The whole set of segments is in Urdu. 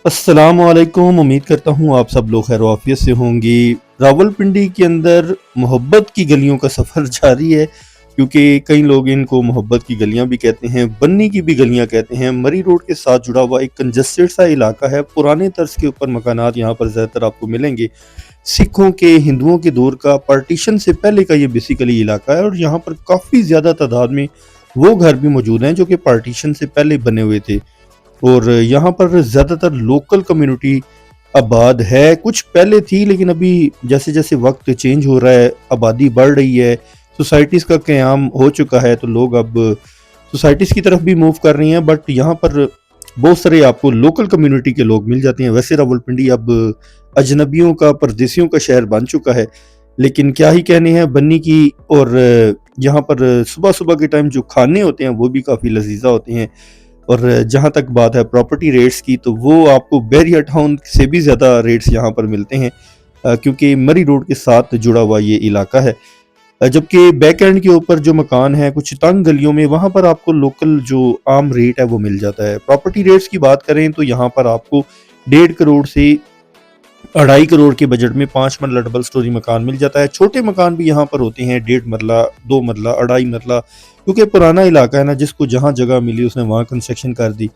السلام علیکم، امید کرتا ہوں آپ سب لوگ خیر و عافیت سے ہوں گی۔ راولپنڈی کے اندر محبت کی گلیوں کا سفر جاری ہے، کیونکہ کئی لوگ ان کو محبت کی گلیاں بھی کہتے ہیں، بنی کی بھی گلیاں کہتے ہیں۔ مری روڈ کے ساتھ جڑا ہوا ایک کنجسٹڈ سا علاقہ ہے، پرانے طرز کے اوپر مکانات یہاں پر زیادہ تر آپ کو ملیں گے۔ سکھوں کے، ہندوؤں کے دور کا، پارٹیشن سے پہلے کا یہ بیسیکلی علاقہ ہے، اور یہاں پر کافی زیادہ تعداد میں وہ گھر بھی موجود ہیں جو کہ پارٹیشن سے پہلے بنے ہوئے تھے، اور یہاں پر زیادہ تر لوکل کمیونٹی آباد ہے۔ کچھ پہلے تھی، لیکن ابھی جیسے جیسے وقت چینج ہو رہا ہے، آبادی بڑھ رہی ہے، سوسائٹیز کا قیام ہو چکا ہے، تو لوگ اب سوسائٹیز کی طرف بھی موو کر رہی ہیں، بٹ یہاں پر بہت سارے آپ کو لوکل کمیونٹی کے لوگ مل جاتے ہیں۔ ویسے راولپنڈی اب اجنبیوں کا، پردیسیوں کا شہر بن چکا ہے، لیکن کیا ہی کہنے ہیں بنی کی۔ اور یہاں پر صبح صبح کے ٹائم جو کھانے ہوتے ہیں وہ بھی کافی لذیذہ ہوتے ہیں، اور جہاں تک بات ہے پراپرٹی ریٹس کی، تو وہ آپ کو بیریا ٹاؤن سے بھی زیادہ ریٹس یہاں پر ملتے ہیں، کیونکہ مری روڈ کے ساتھ جڑا ہوا یہ علاقہ ہے۔ جبکہ بیک اینڈ کے اوپر جو مکان ہے کچھ تنگ گلیوں میں، وہاں پر آپ کو لوکل جو عام ریٹ ہے وہ مل جاتا ہے۔ پراپرٹی ریٹس کی بات کریں تو یہاں پر آپ کو 1.5 کروڑ سے 2.5 کروڑ کے بجٹ میں 5 مرلہ ڈبل سٹوری مکان مل جاتا ہے۔ چھوٹے مکان بھی یہاں پر ہوتے ہیں، 1.5 مرلہ، 2 مرلہ، 2.5 مرلہ، کیونکہ پرانا علاقہ ہے نا، جس کو جہاں جگہ ملی اس نے وہاں کنسٹرکشن کر دی۔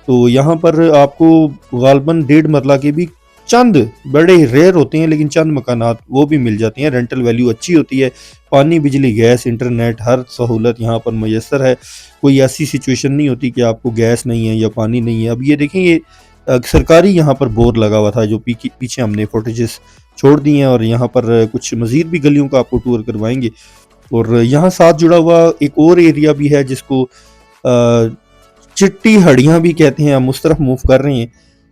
تو یہاں پر آپ کو غالباً 1.5 مرلہ کے بھی چند بڑے ریئر ہوتے ہیں، لیکن چند مکانات وہ بھی مل جاتی ہیں۔ رینٹل ویلیو اچھی ہوتی ہے، پانی، بجلی، گیس، انٹرنیٹ، ہر سہولت یہاں پر میسر ہے۔ کوئی ایسی سچویشن نہیں ہوتی کہ آپ کو گیس نہیں ہے یا پانی نہیں ہے۔ اب یہ دیکھیں، یہ سرکاری یہاں پر بور لگا ہوا تھا، جو پیچھے ہم نے فوٹیجز چھوڑ دی ہیں، اور یہاں پر کچھ مزید بھی گلیوں کا آپ کو ٹور کروائیں گے۔ اور یہاں ساتھ جڑا ہوا ایک اور ایریا بھی ہے جس کو چٹی ہڑیاں بھی کہتے ہیں، ہم اس طرف موو کر رہے ہیں۔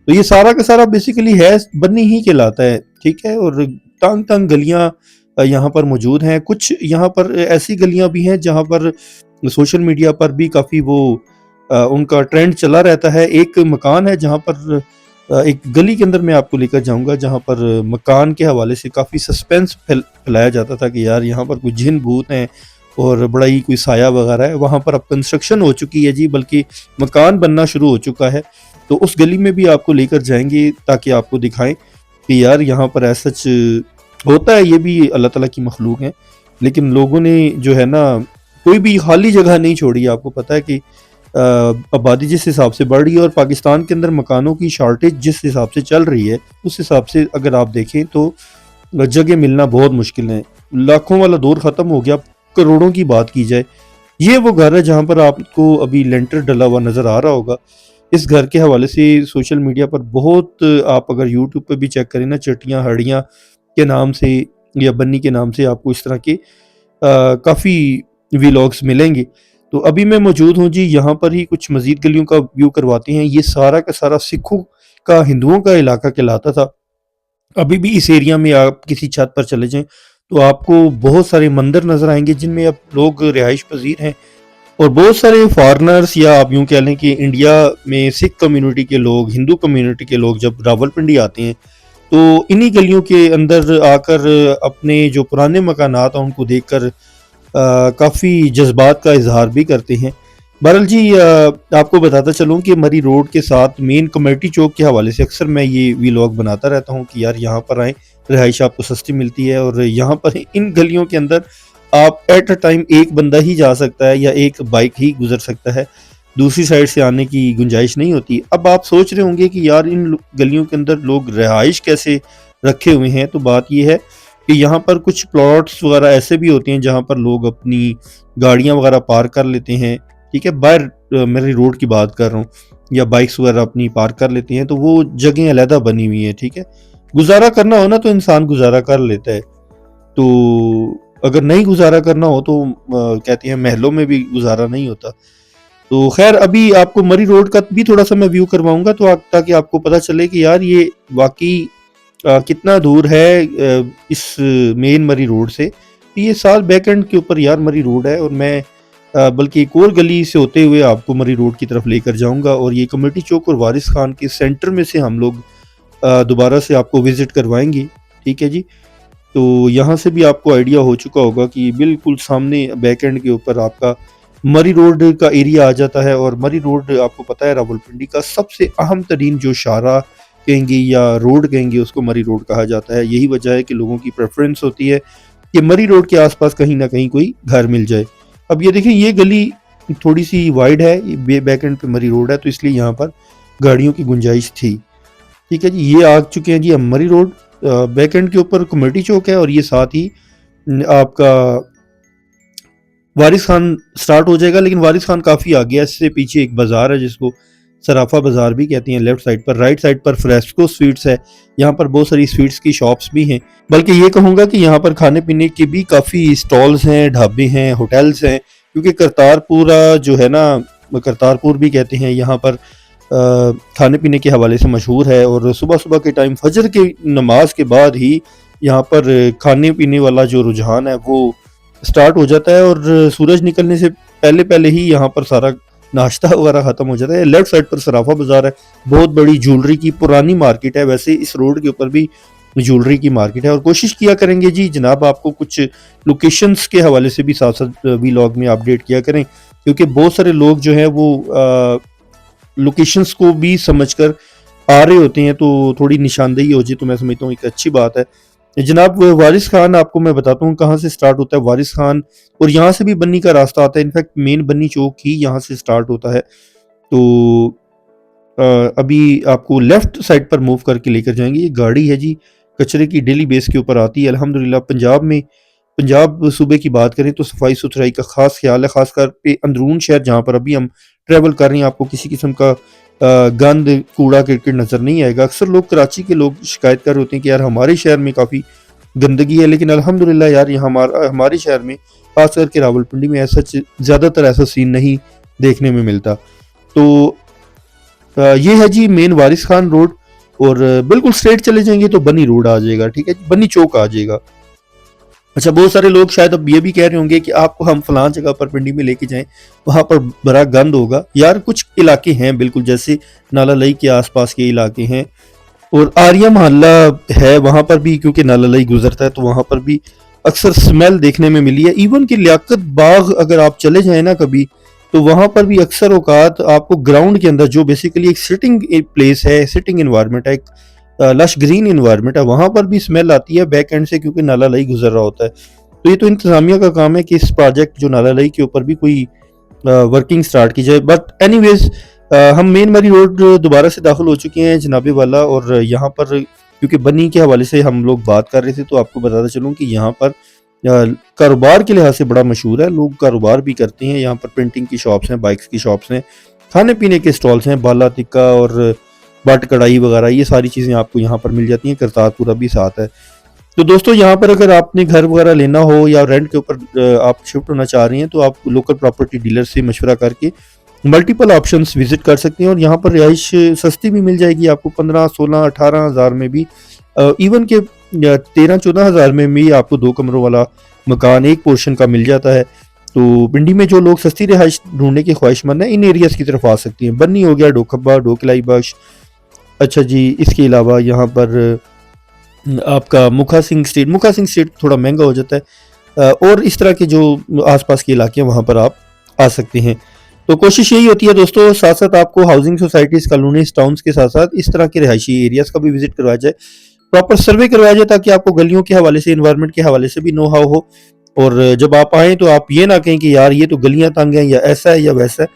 تو یہ سارا کا سارا بیسیکلی ہے بنی ہی کہلاتا ہے، ٹھیک ہے۔ اور تنگ تنگ گلیاں یہاں پر موجود ہیں۔ کچھ یہاں پر ایسی گلیاں بھی ہیں جہاں پر سوشل میڈیا پر بھی کافی وہ ان کا ٹرینڈ چلا رہتا ہے۔ ایک مکان ہے جہاں پر ایک گلی کے اندر میں آپ کو لے کر جاؤں گا، جہاں پر مکان کے حوالے سے کافی سسپینس پھیلایا جاتا تھا کہ یار یہاں پر کوئی جن بھوت ہیں اور بڑا ہی کوئی سایہ وغیرہ ہے۔ وہاں پر اب کنسٹرکشن ہو چکی ہے جی، بلکہ مکان بننا شروع ہو چکا ہے۔ تو اس گلی میں بھی آپ کو لے کر جائیں گے تاکہ آپ کو دکھائیں کہ یار یہاں پر ایسا ہوتا ہے، یہ بھی اللہ تعالیٰ کی مخلوق ہیں، لیکن لوگوں نے جو ہے نا کوئی بھی خالی جگہ نہیں چھوڑی۔ آپ کو پتہ ہے کہ آبادی جس حساب سے بڑھ رہی ہے اور پاکستان کے اندر مکانوں کی شارٹیج جس حساب سے چل رہی ہے، اس حساب سے اگر آپ دیکھیں تو جگہ ملنا بہت مشکل ہے۔ لاکھوں والا دور ختم ہو گیا، کروڑوں کی بات کی جائے۔ یہ وہ گھر ہے جہاں پر آپ کو ابھی لینٹر ڈلا ہوا نظر آ رہا ہوگا۔ اس گھر کے حوالے سے سوشل میڈیا پر بہت، آپ اگر یوٹیوب پہ بھی چیک کریں نا، چٹیاں ہڑیاں کے نام سے یا بنی کے نام سے آپ کو اس طرح کے کافی ویلاگز ملیں گے۔ تو ابھی میں موجود ہوں جی یہاں پر ہی، کچھ مزید گلیوں کا ویو کرواتے ہیں۔ یہ سارا کا سارا سکھوں کا، ہندوؤں کا علاقہ کہلاتا تھا۔ ابھی بھی اس ایریا میں آپ کسی چھت پر چلے جائیں تو آپ کو بہت سارے مندر نظر آئیں گے جن میں اب لوگ رہائش پذیر ہیں، اور بہت سارے فارنرز، یا آپ یوں کہہ لیں کہ انڈیا میں سکھ کمیونٹی کے لوگ، ہندو کمیونٹی کے لوگ جب راولپنڈی آتے ہیں تو انہی گلیوں کے اندر آ کر اپنے جو پرانے مکانات ہیں ان کو دیکھ کر کافی جذبات کا اظہار بھی کرتے ہیں۔ بہرحال جی، آپ کو بتاتا چلوں کہ مری روڈ کے ساتھ مین کمیٹی چوک کے حوالے سے اکثر میں یہ ویلاگ بناتا رہتا ہوں کہ یار یہاں پر آئیں، رہائش آپ کو سستی ملتی ہے، اور یہاں پر ان گلیوں کے اندر آپ ایٹ اے ٹائم ایک بندہ ہی جا سکتا ہے یا ایک بائک ہی گزر سکتا ہے، دوسری سائڈ سے آنے کی گنجائش نہیں ہوتی۔ اب آپ سوچ رہے ہوں گے کہ یار ان گلیوں کے اندر لوگ رہائش کیسے رکھے ہوئے ہیں، تو بات یہ ہے کہ یہاں پر کچھ پلاٹس وغیرہ ایسے بھی ہوتے ہیں جہاں پر لوگ اپنی گاڑیاں وغیرہ پارک کر لیتے ہیں، ٹھیک ہے، باہر میری روڈ کی بات کر رہا ہوں، یا بائکس وغیرہ اپنی پارک کر لیتے ہیں، تو وہ جگہیں علیحدہ بنی ہوئی ہیں، ٹھیک ہے۔ گزارا کرنا ہو نا تو انسان گزارا کر لیتا ہے، تو اگر نہیں گزارا کرنا ہو تو کہتے ہیں محلوں میں بھی گزارا نہیں ہوتا۔ تو خیر، ابھی آپ کو مری روڈ کا بھی تھوڑا سا میں ویو کرواؤں گا تو تاکہ آپ کو پتہ چلے کہ یار یہ واقعی کتنا دور ہے اس مین مری روڈ سے۔ یہ سال بیک اینڈ کے اوپر یار مری روڈ ہے، اور میں بلکہ ایک اور گلی سے ہوتے ہوئے آپ کو مری روڈ کی طرف لے کر جاؤں گا، اور یہ کمیٹی چوک اور وارث خان کے سینٹر میں سے ہم لوگ دوبارہ سے آپ کو وزٹ کروائیں گے، ٹھیک ہے جی۔ تو یہاں سے بھی آپ کو آئیڈیا ہو چکا ہوگا کہ بالکل سامنے بیک اینڈ کے اوپر آپ کا مری روڈ کا ایریا آ جاتا ہے، اور مری روڈ آپ کو پتہ ہے راولپنڈی کا سب سے اہم ترین جو شاہراہ کہیں گے یا روڈ کہیں گے، اس کو مری روڈ کہا جاتا ہے. یہی وجہ ہے کہ لوگوں کی پریفرنس ہوتی ہے کہ مری روڈ کے آس پاس کہیں نہ کہیں کوئی گھر مل جائے. اب یہ دیکھیں یہ گلی تھوڑی سی وائڈ ہے، بیک اینڈ پہ مری روڈ ہے، تو اس لیے یہاں پر گاڑیوں کی گنجائش تھی. ٹھیک ہے جی، یہ آ چکے ہیں جی ہم مری روڈ. بیک اینڈ کے اوپر کمیٹی چوک ہے، اور یہ ساتھ ہی آپ کا وارث خان سٹارٹ ہو جائے گا. لیکن وارث خان کافی آگے ہے، اس سے پیچھے ایک بازار ہے جس کو صرافہ بازار بھی کہتے ہیں. لیفٹ سائڈ پر، رائٹ سائڈ پر فریسکو سویٹس ہے. یہاں پر بہت ساری سویٹس کی شاپس بھی ہیں، بلکہ یہ کہوں گا کہ یہاں پر کھانے پینے کے بھی کافی سٹالز ہیں، ڈھابے ہیں، ہوٹلز ہیں. کیونکہ کرتارپور جو ہے نا، کرتارپور بھی کہتے ہیں، یہاں پر کھانے پینے کے حوالے سے مشہور ہے. اور صبح صبح کے ٹائم فجر کے نماز کے بعد ہی یہاں پر کھانے پینے والا جو رجحان ہے وہ سٹارٹ ہو جاتا ہے، اور سورج نکلنے سے پہلے پہلے ہی یہاں پر سارا ناشتہ وغیرہ ختم ہو جاتا ہے. لیفٹ سائڈ پر صرافہ بازار ہے، بہت بڑی جولری کی پرانی مارکیٹ ہے. ویسے اس روڈ کے اوپر بھی جولری کی مارکیٹ ہے. اور کوشش کیا کریں گے جی جناب آپ کو کچھ لوکیشنز کے حوالے سے بھی ساتھ ساتھ ویلاگ میں اپڈیٹ کیا کریں، کیونکہ بہت سارے لوگ جو ہیں وہ لوکیشنز کو بھی سمجھ کر آ رہے ہوتے ہیں، تو تھوڑی نشاندہی ہو جائے تو میں سمجھتا ہوں ایک اچھی بات ہے. جناب وارث خان آپ کو میں بتاتا ہوں کہاں سے سٹارٹ ہوتا ہے. وارث خان، اور یہاں سے بھی بنی کا راستہ آتا ہے. انفیکٹ مین بنی چوک ہی یہاں سے سٹارٹ ہوتا ہے. تو ابھی آپ کو لیفٹ سائڈ پر موو کر کے لے کر جائیں گے. یہ گاڑی ہے جی کچرے کی، ڈیلی بیس کے اوپر آتی ہے. الحمدللہ پنجاب صوبے کی بات کریں تو صفائی ستھرائی کا خاص خیال ہے، خاص کر پہ اندرون شہر جہاں پر ابھی ہم ٹریول کر رہے ہیں. آپ کو کسی قسم کا گند کوڑا کرکٹ نظر نہیں آئے گا. اکثر لوگ کراچی کے لوگ شکایت کر رہے ہوتے ہیں کہ یار ہمارے شہر میں کافی گندگی ہے، لیکن الحمدللہ یار یہ ہمارے شہر میں خاص کر کے راولپنڈی میں ایسا زیادہ تر ایسا سین نہیں دیکھنے میں ملتا. تو یہ ہے جی مین وارث خان روڈ، اور بالکل سٹریٹ چلے جائیں گے تو بنی روڈ آ جائے گا. ٹھیک ہے جی، بنی چوک آ جائے گا. اچھا، بہت سارے لوگ شاید اب یہ بھی کہہ رہے ہوں گے کہ آپ کو ہم فلان جگہ پر پنڈی میں لے کے جائیں، وہاں پر بڑا گند ہوگا. یار کچھ علاقے ہیں بالکل جیسے نالا لئی کے آس پاس کے علاقے ہیں، اور آریہ محلہ ہے وہاں پر بھی، کیونکہ نالا لئی گزرتا ہے تو وہاں پر بھی اکثر سمیل دیکھنے میں ملی ہے. ایون کہ لیاقت باغ اگر آپ چلے جائیں نا کبھی، تو وہاں پر بھی اکثر اوقات آپ کو گراؤنڈ کے اندر جو بیسیکلی ایک سٹنگ پلیس ہے، سٹنگ انوائرمنٹ ہے، ایک لش گرین انوائرمنٹ ہے، وہاں پر بھی سمیل آتی ہے بیک اینڈ سے، کیونکہ نالا لئی گزر رہا ہوتا ہے. تو یہ تو انتظامیہ کا کام ہے کہ اس پروجیکٹ جو نالا لئی کے اوپر بھی کوئی ورکنگ سٹارٹ کی جائے. بٹ اینی ویز ہم مین مری روڈ دوبارہ سے داخل ہو چکے ہیں جناب والا، اور یہاں پر کیونکہ بنی کے حوالے سے ہم لوگ بات کر رہے تھے تو آپ کو بتاتا چلوں کہ یہاں پر کاروبار کے لحاظ سے بڑا مشہور ہے. لوگ کاروبار بھی کرتے ہیں یہاں پر. پرنٹنگ کی شاپس ہیں، بائکس کی شاپس ہیں، کھانے پینے کے سٹالز ہیں، بالا تکا اور بٹ کڑھائی وغیرہ، یہ ساری چیزیں آپ کو یہاں پر مل جاتی ہیں. کرتارپورہ بھی ساتھ ہے. تو دوستو یہاں پر اگر آپ نے گھر وغیرہ لینا ہو یا رینٹ کے اوپر آپ شفٹ ہونا چاہ رہے ہیں تو آپ لوکل پراپرٹی ڈیلر سے مشورہ کر کے ملٹیپل آپشنز وزٹ کر سکتے ہیں. اور یہاں پر رہائش سستی بھی مل جائے گی آپ کو، 15 16 18 ہزار میں بھی، ایون کہ 13 14 ہزار میں بھی آپ کو 2 کمروں والا مکان ایک پورشن کا مل جاتا ہے. تو پنڈی میں جو لوگ سستی رہائش ڈھونڈنے کے خواہش مند ہیں ان ایریاز کی طرف آ سکتی ہیں. بنی ہو گیا، ڈوکھبا، ڈوکلائی بخش. اچھا جی، اس کے علاوہ یہاں پر آپ کا مکھا سنگھ اسٹریٹ تھوڑا مہنگا ہو جاتا ہے، اور اس طرح کے جو آس پاس کے علاقے ہیں وہاں پر آپ آ سکتے ہیں. تو کوشش یہی ہوتی ہے دوستو، ساتھ ساتھ آپ کو ہاؤسنگ سوسائٹیز، کالونیز، ٹاؤنز کے ساتھ ساتھ اس طرح کے رہائشی ایریاز کا بھی وزٹ کروایا جائے، پراپر سروے کروایا جائے، تاکہ آپ کو گلیوں کے حوالے سے، انوائرمنٹ کے حوالے سے بھی نو ہاؤ ہو. اور جب آپ آئیں تو آپ یہ نہ کہیں کہ یار یہ تو گلیاں تنگ ہیں یا ایسا ہے یا ویسا ہے.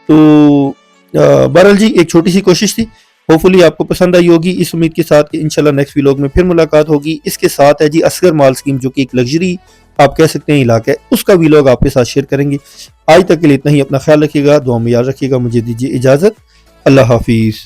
تو بہرحال جی ایک چھوٹی سی کوشش تھی، ہوپفلی آپ کو پسند آئی ہوگی، اس امید کے ساتھ کہ انشاءاللہ نیکسٹ ویلاگ میں پھر ملاقات ہوگی. اس کے ساتھ ہے جی اصغر مال اسکیم، جو کہ ایک لگژری آپ کہہ سکتے ہیں علاقہ ہے، اس کا ویلاگ آپ کے ساتھ شیئر کریں گے. آج تک کے لیے اتنا ہی. اپنا خیال رکھیے گا، دعا میں یاد رکھیے گا. مجھے دیجیے اجازت. اللہ حافظ.